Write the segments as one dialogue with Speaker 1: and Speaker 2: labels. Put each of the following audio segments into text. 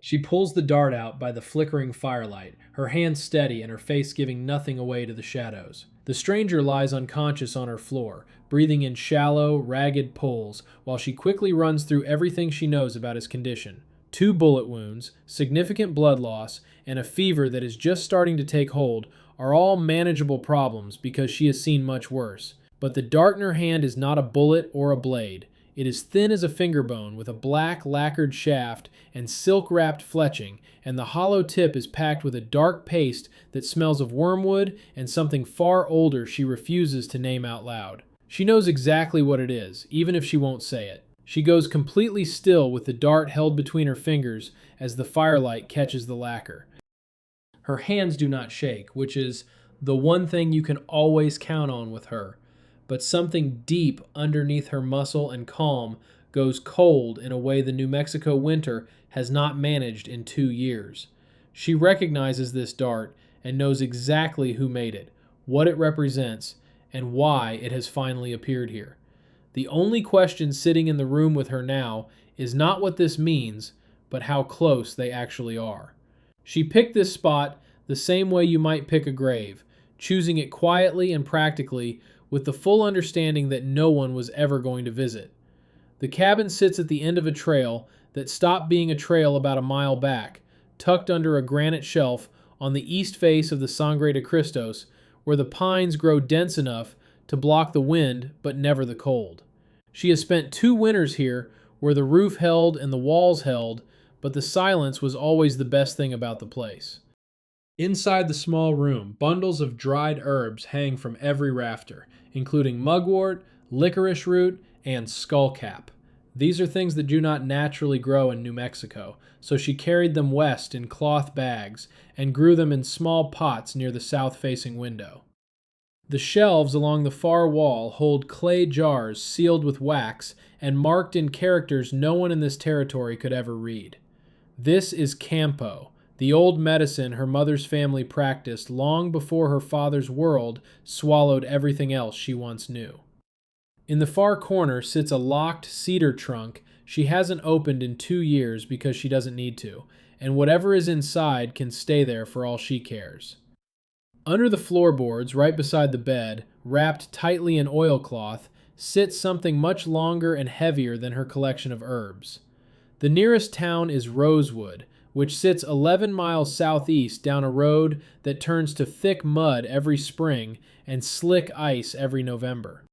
Speaker 1: She pulls the dart out by the flickering firelight, her hand steady and her face giving nothing away to the shadows. The stranger lies unconscious on her floor, breathing in shallow, ragged pulls, while she quickly runs through everything she knows about his condition. 2 bullet wounds, significant blood loss, and a fever that is just starting to take hold are all manageable problems because she has seen much worse. But the dart in her hand is not a bullet or a blade. It is thin as a finger bone with a black lacquered shaft and silk-wrapped fletching, and the hollow tip is packed with a dark paste that smells of wormwood and something far older she refuses to name out loud. She knows exactly what it is, even if she won't say it. She goes completely still with the dart held between her fingers as the firelight catches the lacquer. Her hands do not shake, which is the one thing you can always count on with her. But something deep underneath her muscle and calm goes cold in a way the New Mexico winter has not managed in 2 years. She recognizes this dart and knows exactly who made it, what it represents, and why it has finally appeared here. The only question sitting in the room with her now is not what this means, but how close they actually are. She picked this spot the same way you might pick a grave, choosing it quietly and practically with the full understanding that no one was ever going to visit. The cabin sits at the end of a trail that stopped being a trail about a mile back, tucked under a granite shelf on the east face of the Sangre de Cristos, where the pines grow dense enough to block the wind but never the cold. She has spent 2 winters here where the roof held and the walls held, but the silence was always the best thing about the place. Inside the small room, bundles of dried herbs hang from every rafter, including mugwort, licorice root, and skullcap. These are things that do not naturally grow in New Mexico, so she carried them west in cloth bags and grew them in small pots near the south-facing window. The shelves along the far wall hold clay jars sealed with wax and marked in characters no one in this territory could ever read. This is Campo, the old medicine her mother's family practiced long before her father's world swallowed everything else she once knew. In the far corner sits a locked cedar trunk she hasn't opened in 2 years because she doesn't need to, and whatever is inside can stay there for all she cares. Under the floorboards, right beside the bed, wrapped tightly in oilcloth, sits something much longer and heavier than her collection of herbs. The nearest town is Rosewood, which sits 11 miles southeast down a road that turns to thick mud every spring and slick ice every November.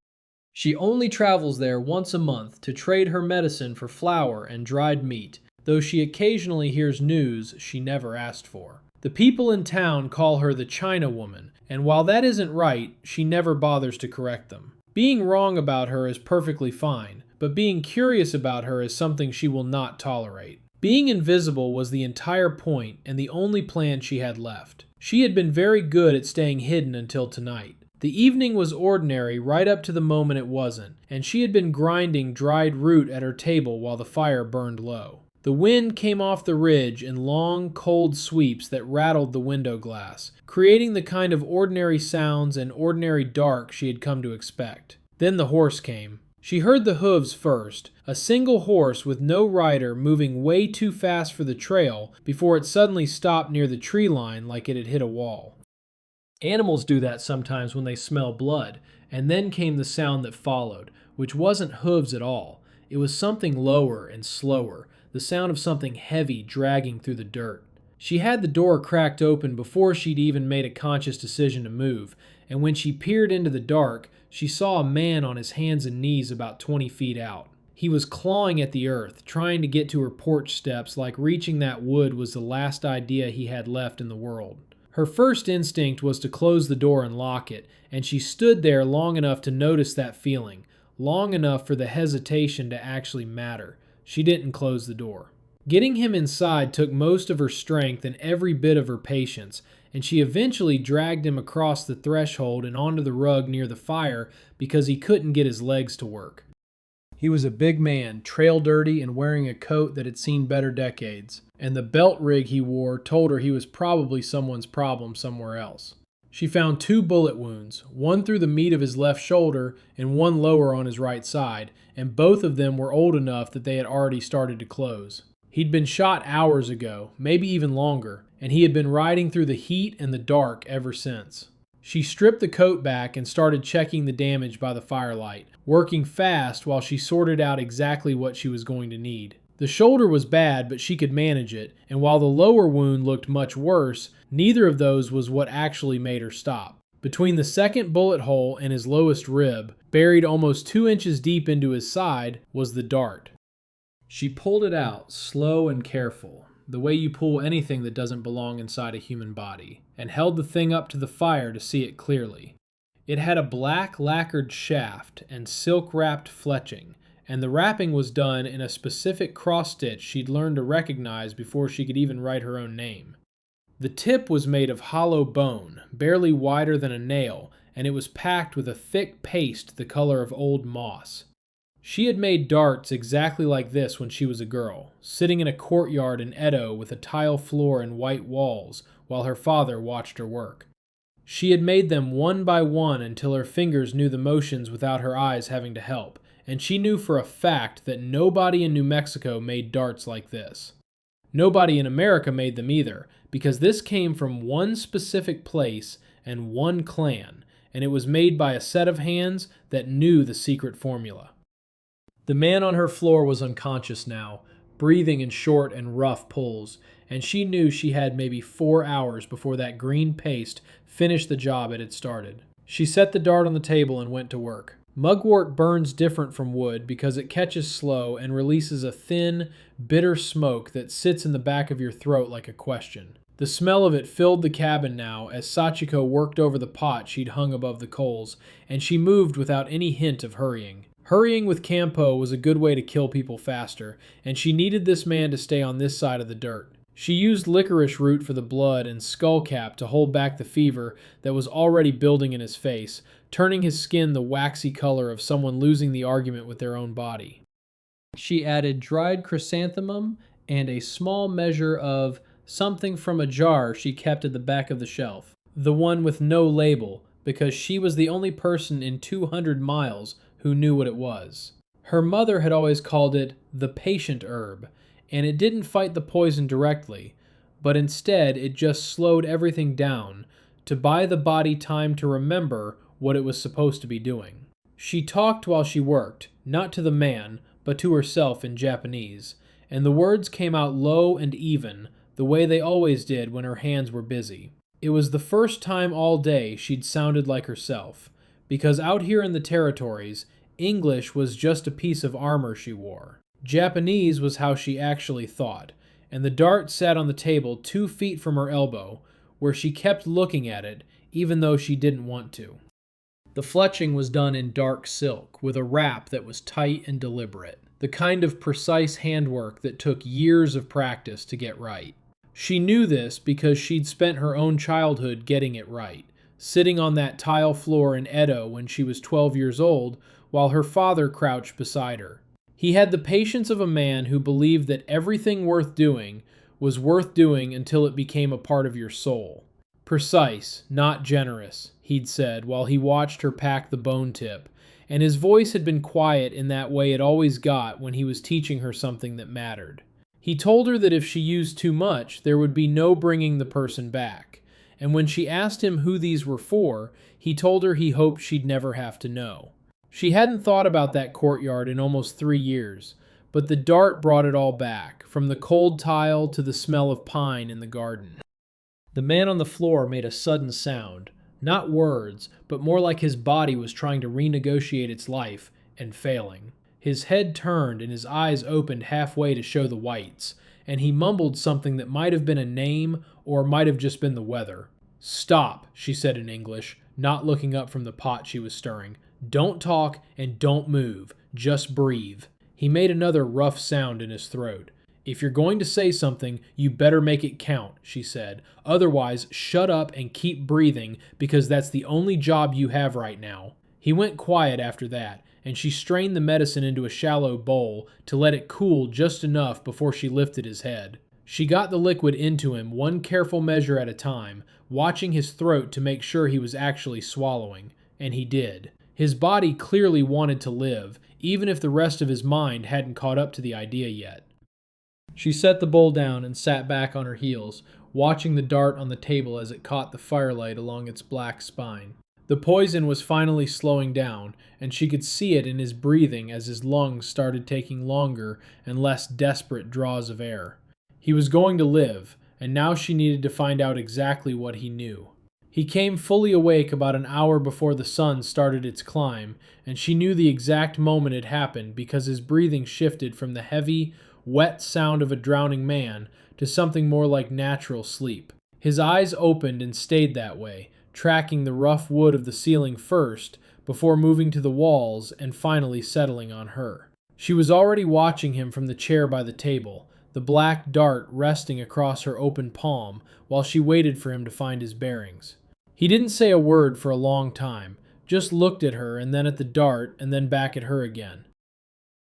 Speaker 1: She only travels there once a month to trade her medicine for flour and dried meat, though she occasionally hears news she never asked for. The people in town call her the China Woman, and while that isn't right, she never bothers to correct them. Being wrong about her is perfectly fine, but being curious about her is something she will not tolerate. Being invisible was the entire point and the only plan she had left. She had been very good at staying hidden until tonight. The evening was ordinary right up to the moment it wasn't, and she had been grinding dried root at her table while the fire burned low. The wind came off the ridge in long, cold sweeps that rattled the window glass, creating the kind of ordinary sounds and ordinary dark she had come to expect. Then the horse came. She heard the hooves first, a single horse with no rider moving way too fast for the trail before it suddenly stopped near the tree line like it had hit a wall. Animals do that sometimes when they smell blood, and then came the sound that followed, which wasn't hooves at all. It was something lower and slower, the sound of something heavy dragging through the dirt. She had the door cracked open before she'd even made a conscious decision to move, and when she peered into the dark, she saw a man on his hands and knees about 20 feet out. He was clawing at the earth, trying to get to her porch steps like reaching that wood was the last idea he had left in the world. Her first instinct was to close the door and lock it, and she stood there long enough to notice that feeling, long enough for the hesitation to actually matter. She didn't close the door. Getting him inside took most of her strength and every bit of her patience, and she eventually dragged him across the threshold and onto the rug near the fire because he couldn't get his legs to work. He was a big man, trail dirty and wearing a coat that had seen better decades, and the belt rig he wore told her he was probably someone's problem somewhere else. She found 2 bullet wounds, one through the meat of his left shoulder and one lower on his right side, and both of them were old enough that they had already started to close. He'd been shot hours ago, maybe even longer, and he had been riding through the heat and the dark ever since. She stripped the coat back and started checking the damage by the firelight, working fast while she sorted out exactly what she was going to need. The shoulder was bad, but she could manage it, and while the lower wound looked much worse, neither of those was what actually made her stop. Between the second bullet hole and his lowest rib, buried almost 2 inches deep into his side, was the dart. She pulled it out, slow and careful, the way you pull anything that doesn't belong inside a human body, and held the thing up to the fire to see it clearly. It had a black lacquered shaft and silk-wrapped fletching, and the wrapping was done in a specific cross-stitch she'd learned to recognize before she could even write her own name. The tip was made of hollow bone, barely wider than a nail, and it was packed with a thick paste the color of old moss. She had made darts exactly like this when she was a girl, sitting in a courtyard in Edo with a tile floor and white walls, while her father watched her work. She had made them one by one until her fingers knew the motions without her eyes having to help, and she knew for a fact that nobody in New Mexico made darts like this. Nobody in America made them either, because this came from one specific place and one clan, and it was made by a set of hands that knew the secret formula. The man on her floor was unconscious now, breathing in short and rough pulls, and she knew she had maybe 4 hours before that green paste finished the job it had started. She set the dart on the table and went to work. Mugwort burns different from wood because it catches slow and releases a thin, bitter smoke that sits in the back of your throat like a question. The smell of it filled the cabin now as Sachiko worked over the pot she'd hung above the coals, and she moved without any hint of hurrying. Hurrying with Campo was a good way to kill people faster, and she needed this man to stay on this side of the dirt. She used licorice root for the blood and skullcap to hold back the fever that was already building in his face, turning his skin the waxy color of someone losing the argument with their own body. She added dried chrysanthemum and a small measure of something from a jar she kept at the back of the shelf, the one with no label, because she was the only person in 200 miles who knew what it was. Her mother had always called it the patient herb, and it didn't fight the poison directly, but instead it just slowed everything down to buy the body time to remember what it was supposed to be doing. She talked while she worked, not to the man, but to herself in Japanese, and the words came out low and even, the way they always did when her hands were busy. It was the first time all day she'd sounded like herself, because out here in the territories, English was just a piece of armor she wore. Japanese was how she actually thought, and the dart sat on the table 2 feet from her elbow, where she kept looking at it, even though she didn't want to. The fletching was done in dark silk, with a wrap that was tight and deliberate, the kind of precise handwork that took years of practice to get right. She knew this because she'd spent her own childhood getting it right, sitting on that tile floor in Edo when she was 12 years old, while her father crouched beside her. He had the patience of a man who believed that everything worth doing was worth doing until it became a part of your soul. Precise, not generous, he'd said while he watched her pack the bone tip, and his voice had been quiet in that way it always got when he was teaching her something that mattered. He told her that if she used too much, there would be no bringing the person back, and when she asked him who these were for, he told her he hoped she'd never have to know. She hadn't thought about that courtyard in almost 3 years, but the dart brought it all back, from the cold tile to the smell of pine in the garden. The man on the floor made a sudden sound, not words, but more like his body was trying to renegotiate its life, and failing. His head turned and his eyes opened halfway to show the whites, and he mumbled something that might have been a name or might have just been the weather. "Stop," she said in English, not looking up from the pot she was stirring. "Don't talk and don't move. Just breathe." He made another rough sound in his throat. "If you're going to say something, you better make it count," she said. "Otherwise, shut up and keep breathing, because that's the only job you have right now." He went quiet after that, and she strained the medicine into a shallow bowl to let it cool just enough before she lifted his head. She got the liquid into him one careful measure at a time, watching his throat to make sure he was actually swallowing, and he did. His body clearly wanted to live, even if the rest of his mind hadn't caught up to the idea yet. She set the bowl down and sat back on her heels, watching the dart on the table as it caught the firelight along its black spine. The poison was finally slowing down, and she could see it in his breathing as his lungs started taking longer and less desperate draws of air. He was going to live, and now she needed to find out exactly what he knew. He came fully awake about an hour before the sun started its climb, and she knew the exact moment it happened because his breathing shifted from the heavy, wet sound of a drowning man to something more like natural sleep. His eyes opened and stayed that way, tracking the rough wood of the ceiling first, before moving to the walls and finally settling on her. She was already watching him from the chair by the table, the black dart resting across her open palm while she waited for him to find his bearings. He didn't say a word for a long time, just looked at her and then at the dart and then back at her again.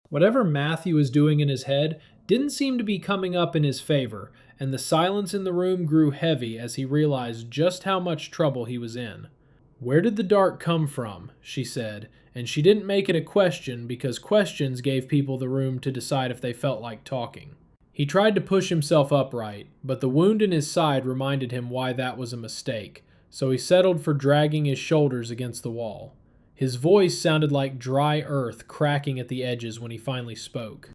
Speaker 1: Whatever Matthew was doing in his head didn't seem to be coming up in his favor, and the silence in the room grew heavy as he realized just how much trouble he was in. "Where did the dart come from?" she said, and she didn't make it a question because questions gave people the room to decide if they felt like talking. He tried to push himself upright, but the wound in his side reminded him why that was a mistake, so he settled for dragging his shoulders against the wall. His voice sounded like dry earth cracking at the edges when he finally spoke.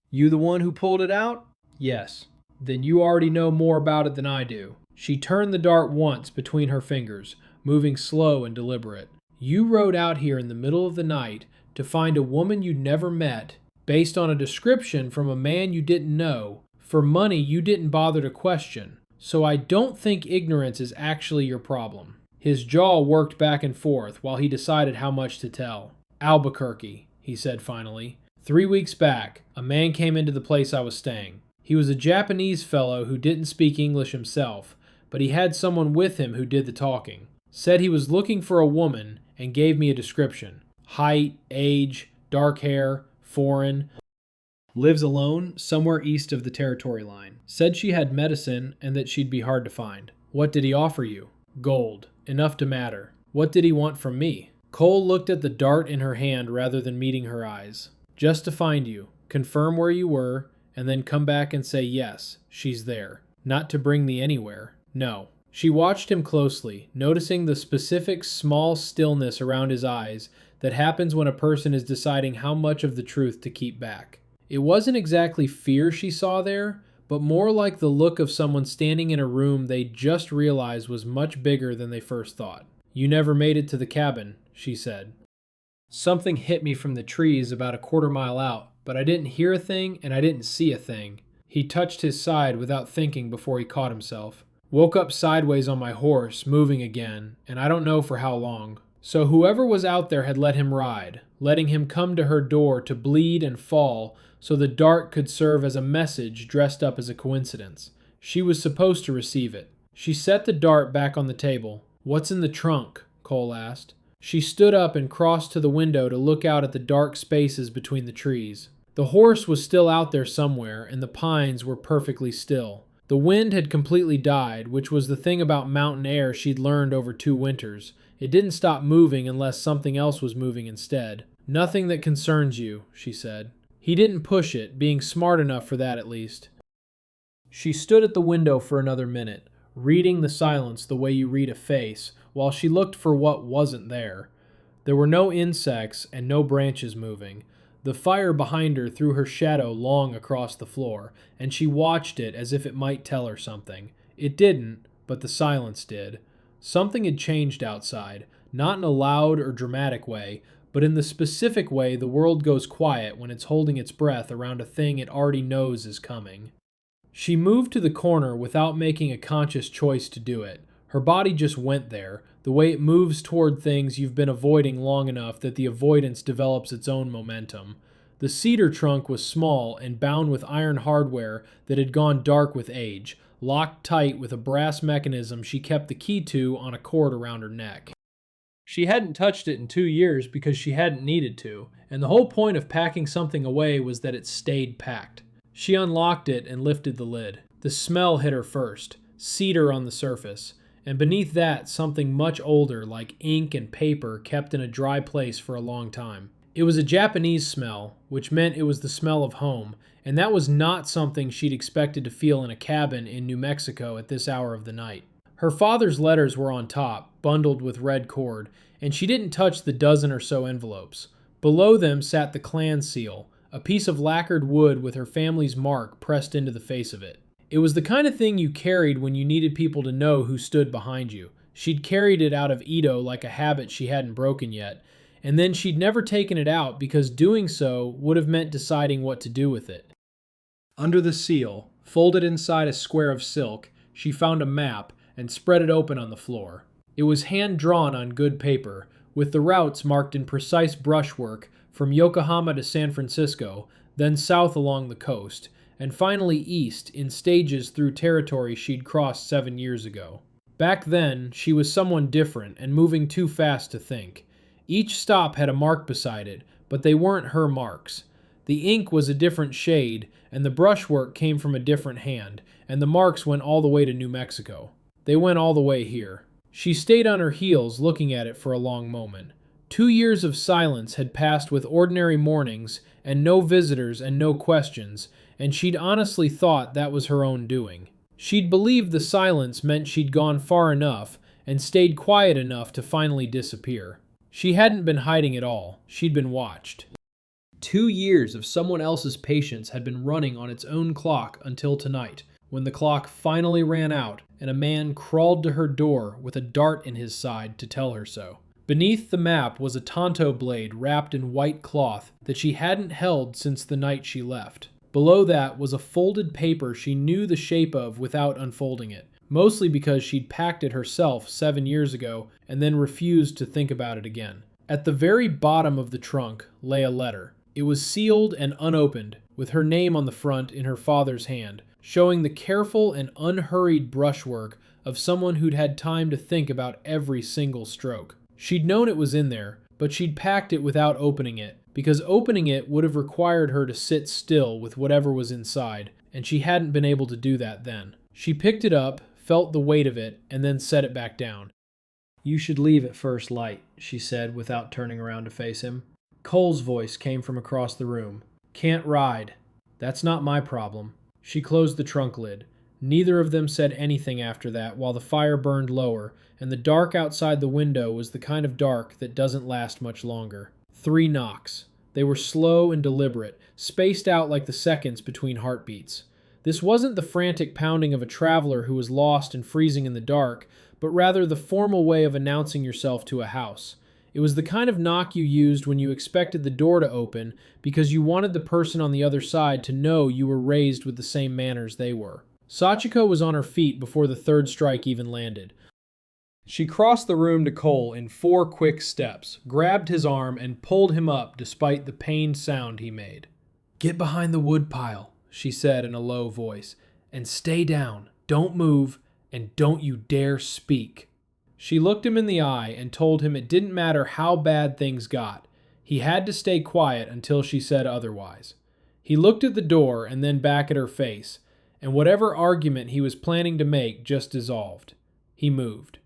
Speaker 1: "You the one who pulled it out?" "Yes." "Then you already know more about it than I do." She turned the dart once between her fingers, moving slow and deliberate. "You rode out here in the middle of the night to find a woman you'd never met, based on a description from a man you didn't know, for money you didn't bother to question. So I don't think ignorance is actually your problem." His jaw worked back and forth while he decided how much to tell. "Albuquerque," he said finally. 3 weeks back, a man came into the place I was staying. He was a Japanese fellow who didn't speak English himself, but he had someone with him who did the talking. Said he was looking for a woman and gave me a description. Height, age, dark hair, foreign. Lives alone, somewhere east of the territory line. Said she had medicine and that she'd be hard to find. "What did he offer you?" "Gold. Enough to matter." "What did he want from me?" Cole looked at the dart in her hand rather than meeting her eyes. "Just to find you, confirm where you were, and then come back and say yes, she's there. Not to bring me anywhere. No." She watched him closely, noticing the specific small stillness around his eyes that happens when a person is deciding how much of the truth to keep back. It wasn't exactly fear she saw there, but more like the look of someone standing in a room they just realized was much bigger than they first thought. "You never made it to the cabin," she said. "Something hit me from the trees about a quarter-mile out, but I didn't hear a thing and I didn't see a thing." He touched his side without thinking before he caught himself. "Woke up sideways on my horse, moving again, and I don't know for how long." So whoever was out there had let him ride, letting him come to her door to bleed and fall so the dart could serve as a message dressed up as a coincidence. She was supposed to receive it. She set the dart back on the table. "What's in the trunk?" Cole asked. She stood up and crossed to the window to look out at the dark spaces between the trees. The horse was still out there somewhere, and the pines were perfectly still. The wind had completely died, which was the thing about mountain air she'd learned over 2 winters. It didn't stop moving unless something else was moving instead. "Nothing that concerns you," she said. He didn't push it, being smart enough for that at least. She stood at the window for another minute, reading the silence the way you read a face, while she looked for what wasn't there. There were no insects and no branches moving. The fire behind her threw her shadow long across the floor, and she watched it as if it might tell her something. It didn't, but the silence did. Something had changed outside, not in a loud or dramatic way, but in the specific way the world goes quiet when it's holding its breath around a thing it already knows is coming. She moved to the corner without making a conscious choice to do it. Her body just went there, the way it moves toward things you've been avoiding long enough that the avoidance develops its own momentum. The cedar trunk was small and bound with iron hardware that had gone dark with age, locked tight with a brass mechanism she kept the key to on a cord around her neck. She hadn't touched it in 2 years because she hadn't needed to, and the whole point of packing something away was that it stayed packed. She unlocked it and lifted the lid. The smell hit her first, cedar on the surface, and beneath that something much older like ink and paper kept in a dry place for a long time. It was a Japanese smell, which meant it was the smell of home, and that was not something she'd expected to feel in a cabin in New Mexico at this hour of the night. Her father's letters were on top, bundled with red cord, and she didn't touch the dozen or so envelopes. Below them sat the clan seal, a piece of lacquered wood with her family's mark pressed into the face of it. It was the kind of thing you carried when you needed people to know who stood behind you. She'd carried it out of Edo like a habit she hadn't broken yet, and then she'd never taken it out because doing so would have meant deciding what to do with it. Under the seal, folded inside a square of silk, she found a map and spread it open on the floor. It was hand-drawn on good paper, with the routes marked in precise brushwork from Yokohama to San Francisco, then south along the coast, and finally east in stages through territory she'd crossed 7 years ago. Back then, she was someone different and moving too fast to think. Each stop had a mark beside it, but they weren't her marks. The ink was a different shade, and the brushwork came from a different hand, and the marks went all the way to New Mexico. They went all the way here. She stayed on her heels looking at it for a long moment. 2 years of silence had passed with ordinary mornings, and no visitors and no questions, and she'd honestly thought that was her own doing. She'd believed the silence meant she'd gone far enough and stayed quiet enough to finally disappear. She hadn't been hiding at all. She'd been watched. 2 years of someone else's patience had been running on its own clock until tonight, when the clock finally ran out and a man crawled to her door with a dart in his side to tell her so. Beneath the map was a tanto blade wrapped in white cloth that she hadn't held since the night she left. Below that was a folded paper she knew the shape of without unfolding it, mostly because she'd packed it herself 7 years ago and then refused to think about it again. At the very bottom of the trunk lay a letter. It was sealed and unopened, with her name on the front in her father's hand, showing the careful and unhurried brushwork of someone who'd had time to think about every single stroke. She'd known it was in there, but she'd packed it without opening it, because opening it would have required her to sit still with whatever was inside, and she hadn't been able to do that then. She picked it up, felt the weight of it, and then set it back down. "You should leave at first light," she said without turning around to face him. Cole's voice came from across the room. "Can't ride. That's not my problem." She closed the trunk lid. Neither of them said anything after that while the fire burned lower, and the dark outside the window was the kind of dark that doesn't last much longer. 3 knocks. They were slow and deliberate, spaced out like the seconds between heartbeats. This wasn't the frantic pounding of a traveler who was lost and freezing in the dark, but rather the formal way of announcing yourself to a house. It was the kind of knock you used when you expected the door to open because you wanted the person on the other side to know you were raised with the same manners they were. Sachiko was on her feet before the third strike even landed. She crossed the room to Cole in 4 quick steps, grabbed his arm, and pulled him up despite the pained sound he made. "Get behind the woodpile," she said in a low voice, "and stay down. Don't move, and don't you dare speak." She looked him in the eye and told him it didn't matter how bad things got. He had to stay quiet until she said otherwise. He looked at the door and then back at her face, and whatever argument he was planning to make just dissolved. He moved.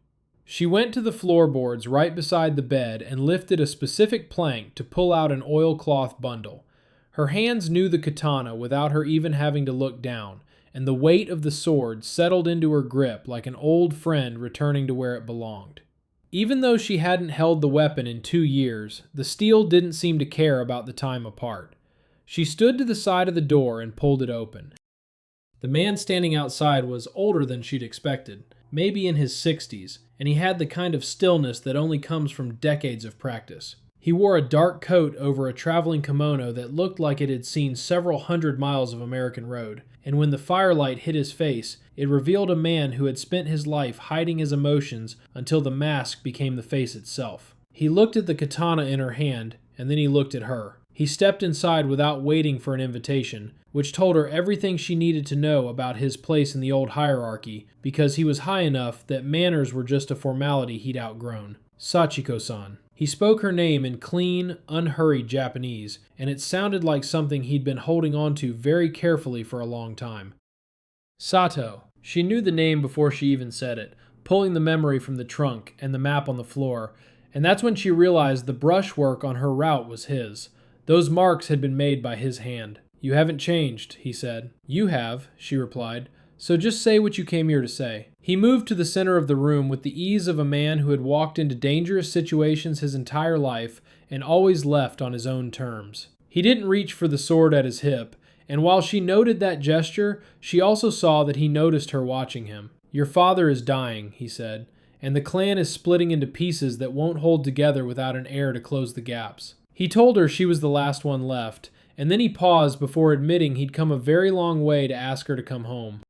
Speaker 1: She went to the floorboards right beside the bed and lifted a specific plank to pull out an oilcloth bundle. Her hands knew the katana without her even having to look down, and the weight of the sword settled into her grip like an old friend returning to where it belonged. Even though she hadn't held the weapon in 2 years, the steel didn't seem to care about the time apart. She stood to the side of the door and pulled it open. The man standing outside was older than she'd expected, maybe in his 60s, and he had the kind of stillness that only comes from decades of practice. He wore a dark coat over a traveling kimono that looked like it had seen several hundred miles of American road, and when the firelight hit his face, it revealed a man who had spent his life hiding his emotions until the mask became the face itself. He looked at the katana in her hand, and then he looked at her. He stepped inside without waiting for an invitation, which told her everything she needed to know about his place in the old hierarchy, because he was high enough that manners were just a formality he'd outgrown. Sachiko-san. He spoke her name in clean, unhurried Japanese, and it sounded like something he'd been holding on to very carefully for a long time. Sato. She knew the name before she even said it, pulling the memory from the trunk and the map on the floor, And that's when she realized the brushwork on her route was his. Those marks had been made by his hand. "You haven't changed," he said. "You have," she replied. "So just say what you came here to say." He moved to the center of the room with the ease of a man who had walked into dangerous situations his entire life and always left on his own terms. He didn't reach for the sword at his hip, and while she noted that gesture, she also saw that he noticed her watching him. "Your father is dying," he said, "and the clan is splitting into pieces that won't hold together without an heir to close the gaps." He told her she was the last one left, and then he paused before admitting he'd come a very long way to ask her to come home.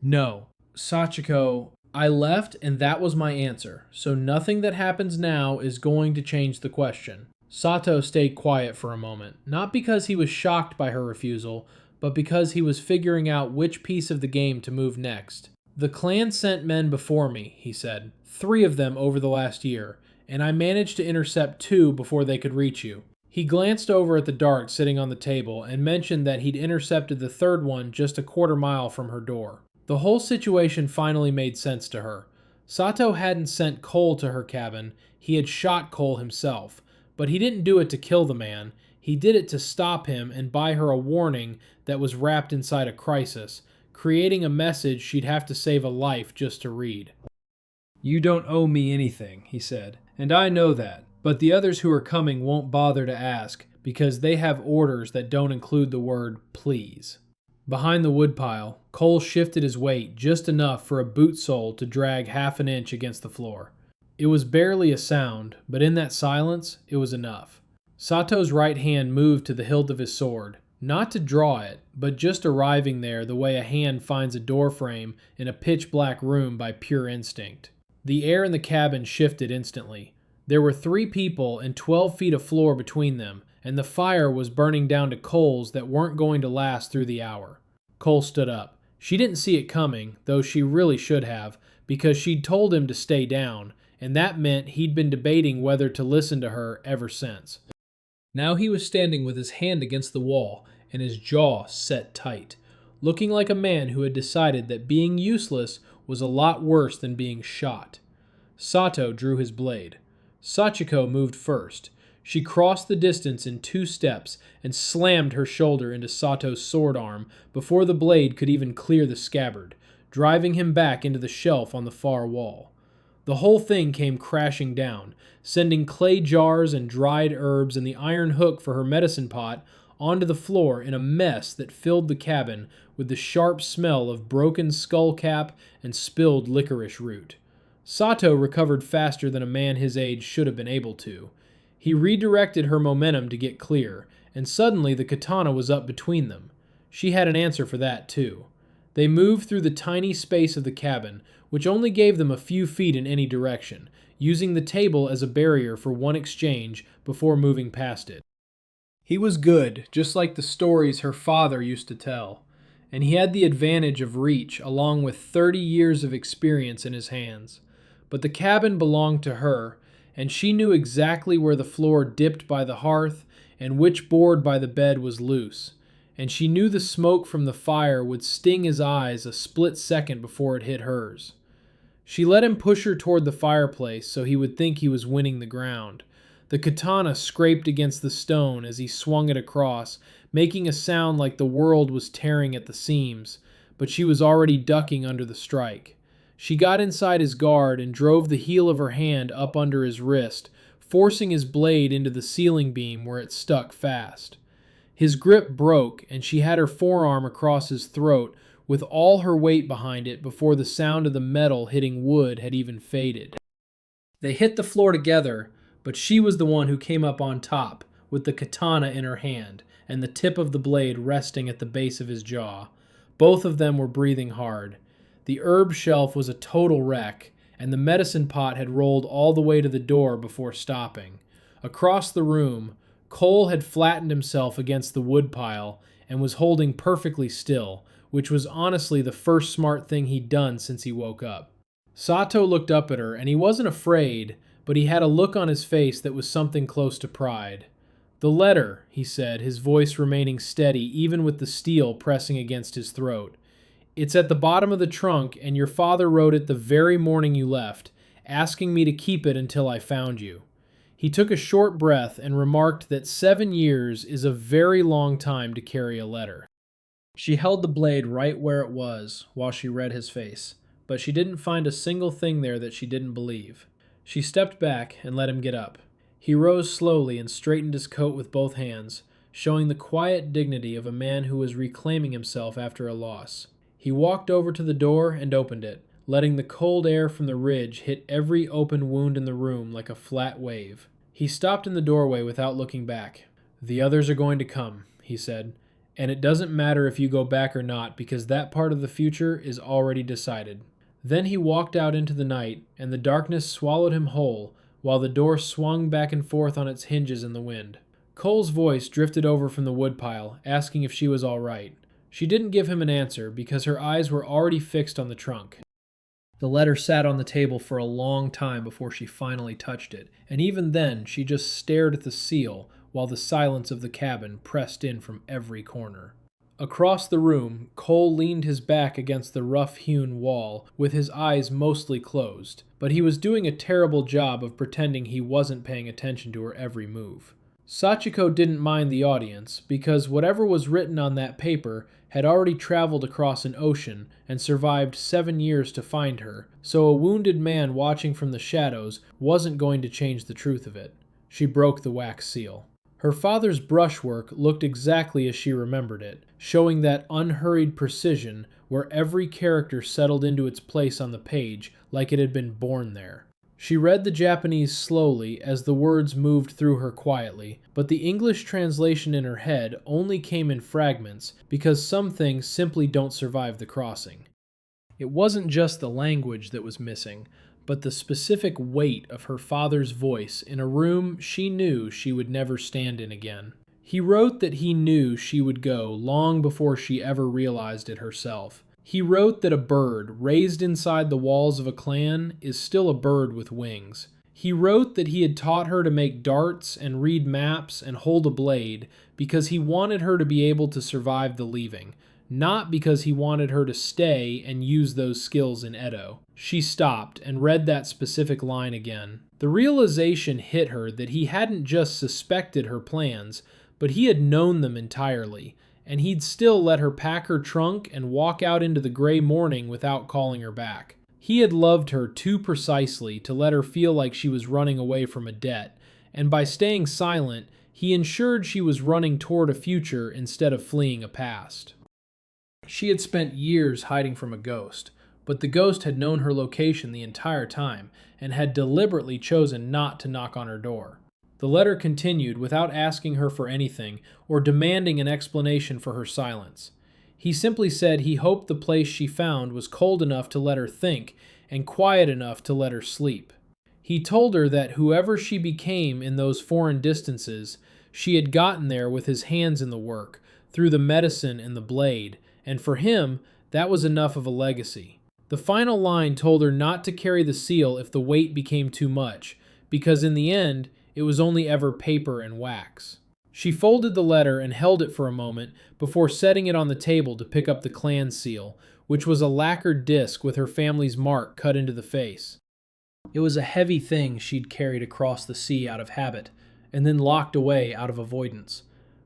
Speaker 1: "No, Sachiko, I left and that was my answer, so nothing that happens now is going to change the question." Sato stayed quiet for a moment, not because he was shocked by her refusal, but because he was figuring out which piece of the game to move next. "The clan sent men before me," he said, "3 of them over the last year, and I managed to intercept 2 before they could reach you." He glanced over at the dart sitting on the table and mentioned that he'd intercepted the 3rd one just a quarter mile from her door. The whole situation finally made sense to her. Sato hadn't sent Cole to her cabin, he had shot Cole himself, but he didn't do it to kill the man, he did it to stop him and buy her a warning that was wrapped inside a crisis, creating a message she'd have to save a life just to read. "You don't owe me anything," he said, "and I know that, but the others who are coming won't bother to ask because they have orders that don't include the word please." Behind the woodpile, Cole shifted his weight just enough for a boot sole to drag half an inch against the floor. It was barely a sound, but in that silence, it was enough. Sato's right hand moved to the hilt of his sword, not to draw it, but just arriving there the way a hand finds a doorframe in a pitch-black room by pure instinct. The air in the cabin shifted instantly. There were 3 people and 12 feet of floor between them, and the fire was burning down to coals that weren't going to last through the hour. Cole stood up. She didn't see it coming, though she really should have, because she'd told him to stay down, and that meant he'd been debating whether to listen to her ever since. Now he was standing with his hand against the wall and his jaw set tight, looking like a man who had decided that being useless was a lot worse than being shot. Sato drew his blade. Sachiko moved first. She crossed the distance in 2 steps and slammed her shoulder into Sato's sword arm before the blade could even clear the scabbard, driving him back into the shelf on the far wall. The whole thing came crashing down, sending clay jars and dried herbs and the iron hook for her medicine pot onto the floor in a mess that filled the cabin with the sharp smell of broken skullcap and spilled licorice root. Sato recovered faster than a man his age should have been able to. He redirected her momentum to get clear, and suddenly the katana was up between them. She had an answer for that, too. They moved through the tiny space of the cabin, which only gave them a few feet in any direction, using the table as a barrier for one exchange before moving past it. He was good, just like the stories her father used to tell, and he had the advantage of reach along with 30 years of experience in his hands. But the cabin belonged to her, and she knew exactly where the floor dipped by the hearth and which board by the bed was loose, and she knew the smoke from the fire would sting his eyes a split second before it hit hers. She let him push her toward the fireplace so he would think he was winning the ground. The katana scraped against the stone as he swung it across, making a sound like the world was tearing at the seams, but she was already ducking under the strike. She got inside his guard and drove the heel of her hand up under his wrist, forcing his blade into the ceiling beam where it stuck fast. His grip broke, and she had her forearm across his throat with all her weight behind it before the sound of the metal hitting wood had even faded. They hit the floor together, but she was the one who came up on top, with the katana in her hand and the tip of the blade resting at the base of his jaw. Both of them were breathing hard. The herb shelf was a total wreck, and the medicine pot had rolled all the way to the door before stopping. Across the room, Cole had flattened himself against the woodpile and was holding perfectly still, which was honestly the first smart thing he'd done since he woke up. Sato looked up at her, and he wasn't afraid, but he had a look on his face that was something close to pride. "The letter," he said, his voice remaining steady even with the steel pressing against his throat. "It's at the bottom of the trunk, and your father wrote it the very morning you left, asking me to keep it until I found you. He took a short breath and remarked that 7 years is a very long time to carry a letter. She held the blade right where it was while she read his face, but she didn't find a single thing there that she didn't believe. She stepped back and let him get up. He rose slowly and straightened his coat with both hands, showing the quiet dignity of a man who was reclaiming himself after a loss. He walked over to the door and opened it, letting the cold air from the ridge hit every open wound in the room like a flat wave. He stopped in the doorway without looking back. "The others are going to come," he said, "and it doesn't matter if you go back or not because that part of the future is already decided." Then he walked out into the night, and the darkness swallowed him whole, while the door swung back and forth on its hinges in the wind. Cole's voice drifted over from the woodpile, asking if she was all right. She didn't give him an answer because her eyes were already fixed on the trunk. The letter sat on the table for a long time before she finally touched it, and even then she just stared at the seal while the silence of the cabin pressed in from every corner. Across the room, Cole leaned his back against the rough-hewn wall, with his eyes mostly closed, but he was doing a terrible job of pretending he wasn't paying attention to her every move. Sachiko didn't mind the audience, because whatever was written on that paper had already traveled across an ocean and survived 7 years to find her, so a wounded man watching from the shadows wasn't going to change the truth of it. She broke the wax seal. Her father's brushwork looked exactly as she remembered it, showing that unhurried precision where every character settled into its place on the page like it had been born there. She read the Japanese slowly as the words moved through her quietly, but the English translation in her head only came in fragments because some things simply don't survive the crossing. It wasn't just the language that was missing, but the specific weight of her father's voice in a room she knew she would never stand in again. He wrote that he knew she would go long before she ever realized it herself. He wrote that a bird raised inside the walls of a clan is still a bird with wings. He wrote that he had taught her to make darts and read maps and hold a blade because he wanted her to be able to survive the leaving, not because he wanted her to stay and use those skills in Edo. She stopped and read that specific line again. The realization hit her that he hadn't just suspected her plans, but he had known them entirely, and he'd still let her pack her trunk and walk out into the gray morning without calling her back. He had loved her too precisely to let her feel like she was running away from a debt, and by staying silent, he ensured she was running toward a future instead of fleeing a past. She had spent years hiding from a ghost, but the ghost had known her location the entire time and had deliberately chosen not to knock on her door. The letter continued without asking her for anything or demanding an explanation for her silence. He simply said he hoped the place she found was cold enough to let her think and quiet enough to let her sleep. He told her that whoever she became in those foreign distances, she had gotten there with his hands in the work, through the medicine and the blade, and for him, that was enough of a legacy. The final line told her not to carry the seal if the weight became too much, because in the end, it was only ever paper and wax. She folded the letter and held it for a moment before setting it on the table to pick up the clan seal, which was a lacquered disc with her family's mark cut into the face. It was a heavy thing she'd carried across the sea out of habit, and then locked away out of avoidance,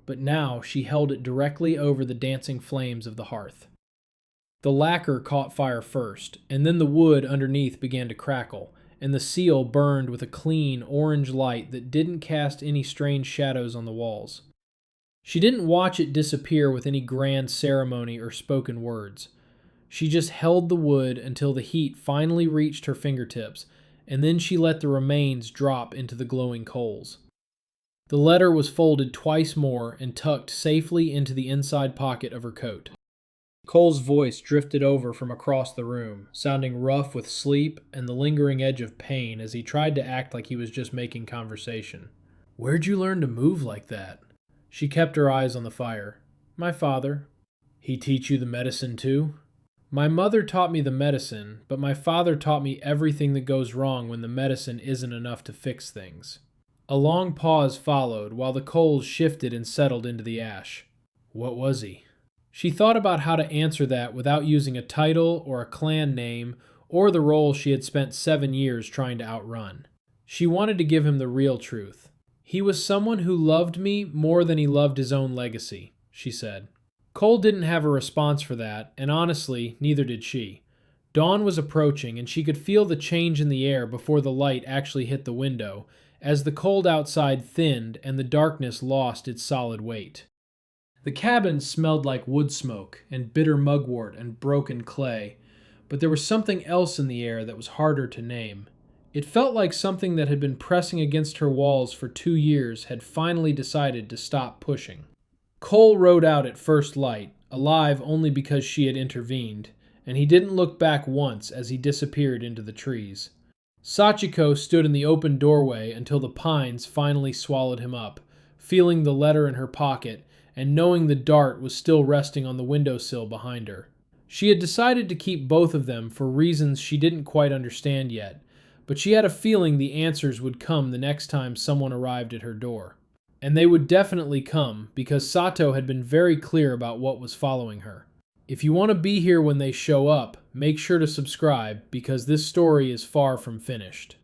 Speaker 1: but now she held it directly over the dancing flames of the hearth. The lacquer caught fire first, and then the wood underneath began to crackle, and the seal burned with a clean orange light that didn't cast any strange shadows on the walls. She didn't watch it disappear with any grand ceremony or spoken words. She just held the wood until the heat finally reached her fingertips, and then she let the remains drop into the glowing coals. The letter was folded twice more and tucked safely into the inside pocket of her coat. Cole's voice drifted over from across the room, sounding rough with sleep and the lingering edge of pain as he tried to act like he was just making conversation. "Where'd you learn to move like that?" She kept her eyes on the fire. "My father." "He teach you the medicine too?" "My mother taught me the medicine, but my father taught me everything that goes wrong when the medicine isn't enough to fix things." A long pause followed while the coals shifted and settled into the ash. "What was he?" She thought about how to answer that without using a title or a clan name or the role she had spent 7 years trying to outrun. She wanted to give him the real truth. "He was someone who loved me more than he loved his own legacy," she said. Cole didn't have a response for that, and honestly, neither did she. Dawn was approaching, and she could feel the change in the air before the light actually hit the window, as the cold outside thinned and the darkness lost its solid weight. The cabin smelled like wood smoke and bitter mugwort and broken clay, but there was something else in the air that was harder to name. It felt like something that had been pressing against her walls for 2 years had finally decided to stop pushing. Cole rode out at first light, alive only because she had intervened, and he didn't look back once as he disappeared into the trees. Sachiko stood in the open doorway until the pines finally swallowed him up, feeling the letter in her pocket and knowing the dart was still resting on the windowsill behind her. She had decided to keep both of them for reasons she didn't quite understand yet, but she had a feeling the answers would come the next time someone arrived at her door. And they would definitely come, because Sato had been very clear about what was following her. If you want to be here when they show up, make sure to subscribe, because this story is far from finished.